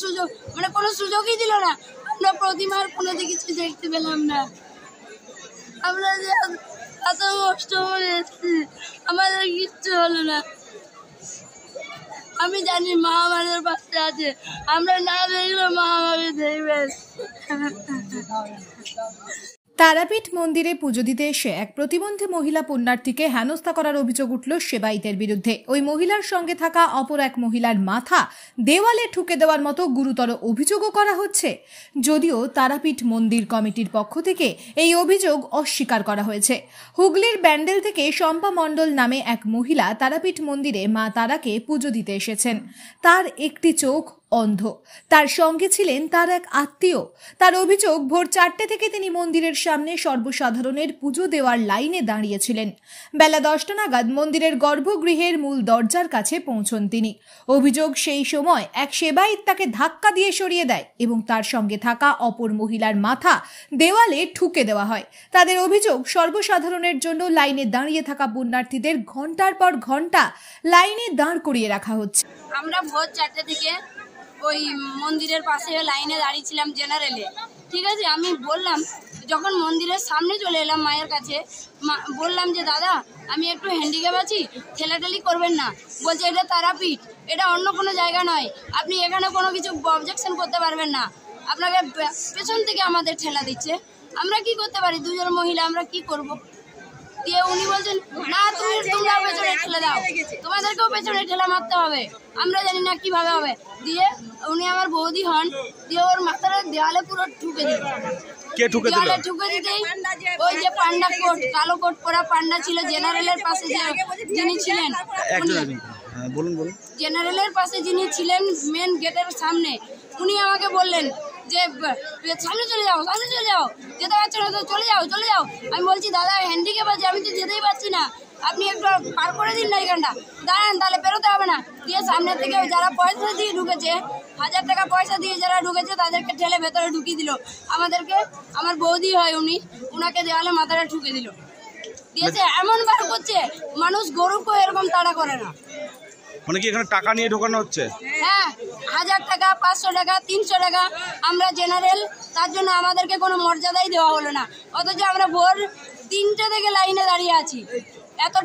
সুযোগ কোনো সুযোগই দিল না। আমরা প্রতিমার কোনো কিছু দেখতে পেলাম না। আমরা যে এত কষ্ট করে এসেছি, আমাদের কিচ্ছু হলো না। আমি জানি মা আমাদের পাশে আছে, আমরা না দেখলে মা আমাকে দেখবেন। তারাপীঠ মন্দিরে পুজো দিতে এসে এক প্রতিবন্ধী মহিলা পুণ্যার্থীকে হেনস্থা করার অভিযোগ উঠল সেবায়িতের বিরুদ্ধে। ওই মহিলার সঙ্গে থাকা অপর এক মহিলার মাথা দেওয়ালে ঠুকে দেওয়ার মতো গুরুতর অভিযোগও করা হচ্ছে। যদিও তারাপীঠ মন্দির কমিটির পক্ষ থেকে এই অভিযোগ অস্বীকার করা হয়েছে। হুগলির ব্যান্ডেল থেকে শম্পা মণ্ডল নামে এক মহিলা তারাপীঠ মন্দিরে মা তারাকে পুজো দিতে এসেছেন। তার একটি চোখ অন্ধ, তার সঙ্গে ছিলেন তার এক আত্মীয়। তার অভিযোগ, ভোর 4টে থেকে তিনি মন্দিরের সামনে সর্বসাধারণের পুজো দেওয়ার লাইনে দাঁড়িয়েছিলেন। বেলা 10টা নাগাদ মন্দিরের গর্ভগৃহের মূল দরজার কাছে পৌঁছন তিনি। অভিযোগ, সেই সময় এক সেবায়িত তাকে ধাক্কা দিয়ে সরিয়ে দেয় এবং তার সঙ্গে থাকা অপর মহিলার মাথা দেওয়ালে ঠুকে দেওয়া হয়। তাদের অভিযোগ, সর্বসাধারণের জন্য লাইনে দাঁড়িয়ে থাকা পুণ্যার্থীদের ঘন্টার পর ঘন্টা লাইনে দাঁড় করিয়ে রাখা হচ্ছে। আমরা ভোর 4টে থেকে ওই মন্দিরের পাশে লাইনে দাঁড়িয়েছিলাম জেনারেলে, ঠিক আছে। আমি বললাম, যখন মন্দিরের সামনে চলে এলাম মায়ের কাছে, বললাম যে দাদা আমি একটু হ্যান্ডিক্যাপ আছি, ঠেলাঠেলি করবেন না। বলছে এটা তারাপীঠ, এটা অন্য কোনো জায়গা নয়, আপনি এখানে কোনো কিছু অবজেকশন করতে পারবেন না। আপনাকে পেছন থেকে আমাদের ঠেলা দিচ্ছে, আমরা কি করতে পারি? দুজন মহিলা, আমরা কি করব? দিয়ে উনি বলছেন না, তোমরা পেছনে ঠেলে দাও, তোমাদেরকেও পেছনে ঠেলা মারতে হবে, আমরা জানি না কিভাবে হবে। দিয়ে উনি আমার বৌদি হন, দিয়ে ওর মাথাটা দেওয়ালে পুরো ঠুকে দিল। দেওয়ালে ঠুকে দিতেই ওই যে পান্ডা কোট, কালো কোট পরা পান্ডা ছিল জেনারেলের পাশে, যিনি ছিলেন জেনারেলের পাশে যিনি ছিলেন মেন গেটের সামনে, উনি আমাকে বললেন যে সামনে চলে যাও, সামনে চলে যাও, যেতে পারছো না তো চলে যাও, চলে যাও। আমি বলছি দাদা হ্যান্ডিক্যাপ আছে, আমি তো যেতেই পারছি না, আপনি একটু পার করে দিন না এখানটা, দাঁড়ান, তাহলে বেরোতে হবে না। দিয়ে সামনে থেকে যারা পয়সা দিয়ে ঢুকেছে, 1000 টাকা পয়সা দিয়ে যারা ঢুকেছে তাদেরকে ঠেলে ভেতরে ঢুকিয়ে দিল। আমাদেরকে, আমার বৌদি হয় উনি, উনাকে দেওয়ালে মাথাটা ঠুকে দিল। দিয়েছে এমন বার করছে, মানুষ গরুকেও এরকম তাড়া করে না। মানে কি এখানে টাকা নিয়ে ঢোকানো হচ্ছে? হ্যাঁ, 1000 টাকা, 500 টাকা, 300 টাকা। আমরা জেনারেল, তার জন্য আমাদেরকে কোনো মর্যাদাই দেওয়া হলো না, অথচ আমরা ভোর 3টে থেকে লাইনে দাঁড়িয়ে আছি। এত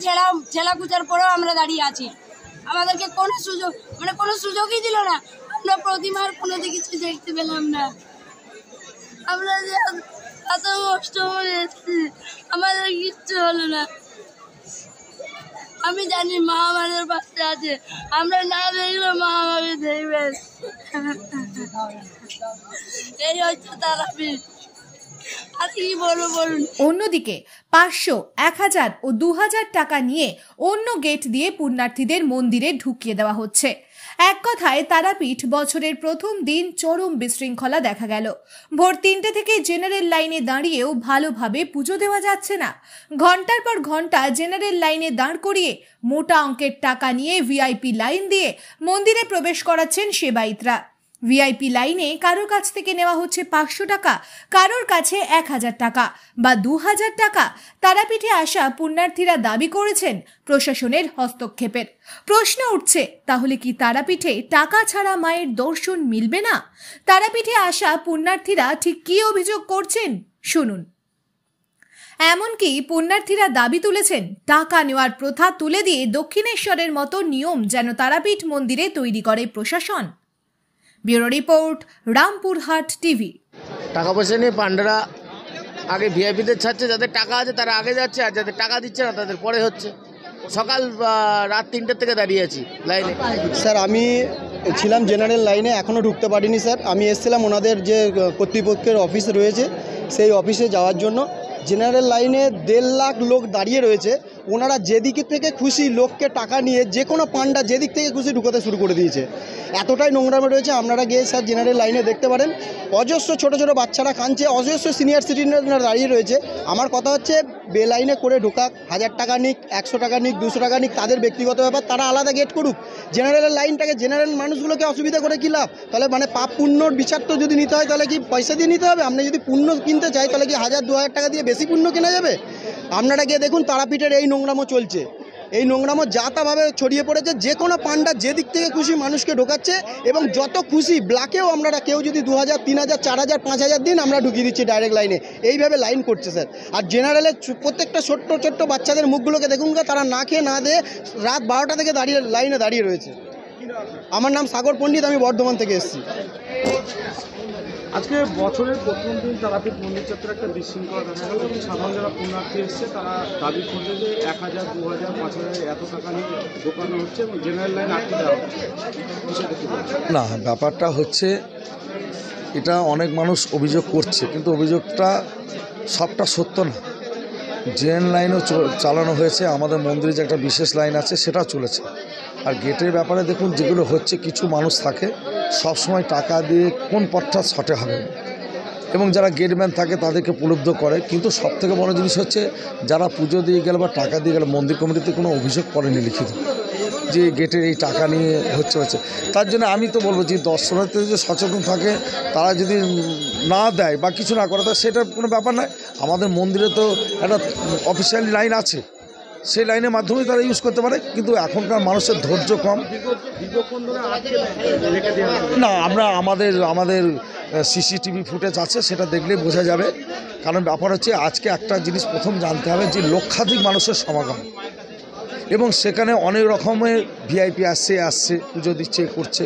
ঠেলা কুচার পরেও আমরা দাঁড়িয়ে আছি, আমাদেরকে কোনো সুযোগ কোনো সুযোগই দিল না। আমরা প্রতিমার কোনো কিছু দেখতে পেলাম না। আমরা যে এত কষ্ট করে এসেছি, আমাদের কিচ্ছু হলো না। আমি জানি মা আমাদের পাশে আছে, আমরা না দেখলে মা আমাকে দেখবেন। এই হচ্ছে তারাপীঠ, আর কি বলবো বলুন। অন্যদিকে 500, 1000 ও 2000 টাকা নিয়ে অন্য গেট দিয়ে পুণ্যার্থীদের মন্দিরে ঢুকিয়ে দেওয়া হচ্ছে। এক কথায় তারাপীঠ বছরের প্রথম দিন চরম বিশৃঙ্খলা দেখা গেল। ভোর 3টে থেকে জেনারেল লাইনে দাঁড়িয়েও ভালোভাবে পুজো দেওয়া যাচ্ছে না। ঘন্টার পর ঘন্টা জেনারেল লাইনে দাঁড় করিয়ে মোটা অঙ্কের টাকা নিয়ে ভিআইপি লাইন দিয়ে মন্দিরে প্রবেশ করাচ্ছেন সেবায়িতরা। ভিআইপি লাইনে কারোর কাছ থেকে নেওয়া হচ্ছে 500 টাকা, কারোর কাছে 1000 টাকা বা 2000 টাকা। তারাপীঠে আসা পুণ্যার্থীরা দাবি করেছেন প্রশাসনের হস্তক্ষেপের। প্রশ্ন উঠছে, তাহলে কি তারাপীঠে টাকা ছাড়া মায়ের দর্শন মিলবে না? তারাপীঠে আসা পুণ্যার্থীরা ঠিক কী অভিযোগ করছেন শুনুন। এমনকি পুণ্যার্থীরা দাবি তুলেছেন টাকা নেওয়ার প্রথা তুলে দিয়ে দক্ষিণেশ্বরের মতো নিয়ম যেন তারাপীঠ মন্দিরে তৈরি করে প্রশাসন। Bureau report, Rampurhat TV. টাকা পয়সা নিয়ে পান্ডারা আগে ভিআইপিদের ছাড়ছে, যাদের টাকা আছে তারা আগে যাচ্ছে, আর যাদের টাকা দিচ্ছে না তাদের পরে হচ্ছে। সকাল রাত 3টে থেকে দাঁড়িয়ে আছি লাইনে। স্যার আমি ছিলাম জেনারেল লাইনে, এখনও ঢুকতে পারিনি স্যার। আমি এসেছিলাম ওনাদের যে কর্তৃপক্ষের অফিস রয়েছে সেই অফিসে যাওয়ার জন্য। জেনারেল লাইনে 1.5 লাখ লোক দাঁড়িয়ে রয়েছে, ওনারা যেদিক থেকে খুশি লোককে টাকা নিয়ে যে কোনো পান্ডা যেদিক থেকে খুশি ঢুকাতে শুরু করে দিয়েছে। এতটাই নোংরামে রয়েছে, আপনারা গিয়ে স্যার জেনারেল লাইনে দেখতে পারেন। অজস্র ছোট ছোট বাচ্চারা কাঁদছে, অজস্র সিনিয়র সিটিজেনরা দাঁড়িয়ে রয়েছে। আমার কথা হচ্ছে বে লাইনে করে ঢোকাক, 1000 টাকা নিক, 100 টাকা নিক, 200 টাকা নিক, তাদের ব্যক্তিগত ব্যাপার, তারা আলাদা গেট করুক। জেনারেলের লাইনটাকে জেনারেল মানুষগুলোকে অসুবিধা করে কী লাভ? তাহলে মানে পাপ পুণ্যর বিচার তো যদি নিতে হয় তাহলে কি পয়সা দিয়ে নিতে হবে? আপনি যদি পুণ্য কিনতে চাই তাহলে কি 1000-2000 টাকা দিয়ে বেশি পুণ্য কেনা যাবে? আপনারা গিয়ে দেখুন তারাপীঠের এই নোংরামো চলছে। এই নোংরামো যা তাভাবে ছড়িয়ে পড়েছে। যে কোনো পান্ডা যে দিক থেকে খুশি মানুষকে ঢোকাচ্ছে, এবং যত খুশি ব্ল্যাকেও আমরা কেউ যদি 2000, 3000, 4000, 5000 দিন আমরা ঢুকিয়ে দিচ্ছি ডাইরেক্ট লাইনে, এইভাবে লাইন করছে স্যার। আর জেনারেলের প্রত্যেকটা ছোট্ট ছোট্ট বাচ্চাদের মুখগুলোকে দেখুন, তারা না খেয়ে না দিয়ে রাত 12টা থেকে লাইনে দাঁড়িয়ে রয়েছে। আমার নাম সাগর পণ্ডিত, আমি বর্ধমান থেকে এসেছি। আজকে বছরের প্রথম দিন তারাপীঠ মন্দির চত্বরে একটা বিশৃঙ্খলা দেখা গেল। সাধারণ যারা পুণ্যার্থী এসছে তারা দাবি করছে যে 1000, 2000, 5000 এত টাকা নিয়ে ঢোকানো হচ্ছে এবং জেনারেল লাইন আটকে দেওয়া হচ্ছে। না, ব্যাপারটা হচ্ছে এটা অনেক মানুষ অভিযোগ করছে, কিন্তু অভিযোগটা সবটা সত্য না। জেনারেল লাইনও চালানো হয়েছে, আমাদের মন্দিরে যে একটা বিশেষ লাইন আছে সেটাও চলেছে। আর গেটের ব্যাপারে দেখুন, যেগুলো হচ্ছে কিছু মানুষ থাকে সবসময় টাকা দিয়ে কোন পথটা শর্টে হবে, এবং যারা গেটম্যান থাকে তাদেরকে উপলব্ধ করে। কিন্তু সবথেকে বড় জিনিস হচ্ছে যারা পুজো দিয়ে গেলে বা টাকা দিয়ে গেলে মন্দির কমিটিতে কোনো অভিযোগ করেনি লিখিত যে গেটের এই টাকা নিয়ে হচ্ছে। তার জন্য আমি তো বলবো যে দর্শনার্থী যে সচেতন থাকে, তারা যদি না দেয় বা কিছু না করে, সেটার কোনো ব্যাপার নয়। আমাদের মন্দিরে তো একটা অফিসিয়াল লাইন আছে, সেই লাইনের মাধ্যমেই তারা ইউজ করতে পারে। কিন্তু এখনকার মানুষের ধৈর্য কম। না, আমরা আমাদের সিসিটিভি ফুটেজ আছে, সেটা দেখলেই বোঝা যাবে। কারণ ব্যাপার হচ্ছে আজকে একটা জিনিস প্রথম জানতে হবে যে লক্ষাধিক মানুষের সমাগম, এবং সেখানে অনেক রকমের ভিআইপি আসছে পুজো দিচ্ছে করছে,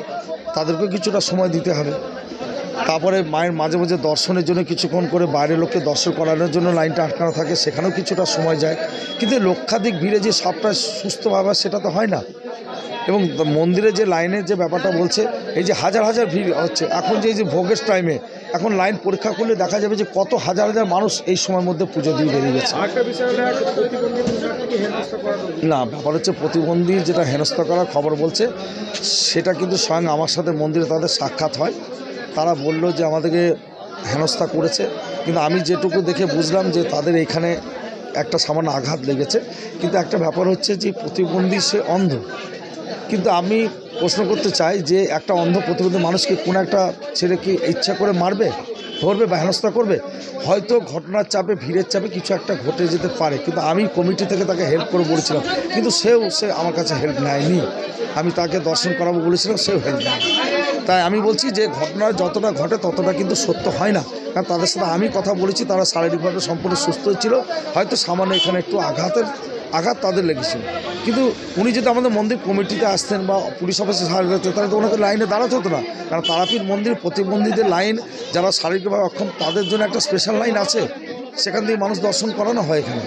তাদেরকেও কিছুটা সময় দিতে হবে। তারপরে মায়ের মাঝে মাঝে দর্শনের জন্য কিছুক্ষণ করে বাইরের লোককে দর্শন করানোর জন্য লাইনটা আটকানো থাকে, সেখানেও কিছুটা সময় যায়। কিন্তু লক্ষাধিক ভিড়ে যে সবটা সুস্থভাবে সেটা তো হয় না। এবং মন্দিরে যে লাইনের যে ব্যাপারটা বলছে, এই যে হাজার হাজার ভিড় হচ্ছে এখন, যে ভোগের টাইমে এখন লাইন পরীক্ষা করলে দেখা যাবে যে কত হাজার হাজার মানুষ এই সময়ের মধ্যে পুজো দিয়ে বেরিয়ে গেছে। না, ব্যাপার হচ্ছে প্রতিবন্ধীর যেটা হেনস্থা করার খবর বলছে, সেটা কিন্তু স্বয়ং আমার সাথে মন্দিরে তাদের সাক্ষাৎ হয়। তারা বলল যে আমাদেরকে হেনস্থা করেছে, কিন্তু আমি যেটুকু দেখে বুঝলাম যে তাদের এইখানে একটা সামান্য আঘাত লেগেছে। কিন্তু একটা ব্যাপার হচ্ছে যে প্রতিবন্ধী সে অন্ধ, কিন্তু আমি প্রশ্ন করতে চাই যে একটা অন্ধ প্রতিবন্ধী মানুষকে কোনো একটা ছেলে কি ইচ্ছা করে মারবে, ধরবে বা হেনস্থা করবে? হয়তো ঘটনার চাপে, ভিড়ের চাপে কিছু একটা ঘটে যেতে পারে, কিন্তু আমি কমিটি থেকে তাকে হেল্প করে বলেছিলাম, কিন্তু সে আমার কাছে হেল্প নেয়নি। আমি তাকে দর্শন করাবো বলেছিলাম, সেও হেল্প নেয়নি। তাই আমি বলছি যে ঘটনা যতটা ঘটে ততটা কিন্তু সত্য হয় না। কারণ তাদের সাথে আমি কথা বলেছি, তারা শারীরিকভাবে সম্পূর্ণ সুস্থ ছিল, হয়তো সামান্য এখানে একটু আঘাত তাদের লেগেছিল। কিন্তু উনি যদি আমাদের মন্দির কমিটিতে আসতেন বা পুলিশ অফিসে সাহায্য করতেন, তাহলে তো ওনাকে লাইনে দাঁড়াতে হতো না। কারণ তারাপীঠ মন্দির প্রতিবন্ধীদের লাইন, যারা শারীরিকভাবে অক্ষম তাদের জন্য একটা স্পেশাল লাইন আছে, সেখান দিয়ে মানুষ দর্শন করানো হয় এখানে।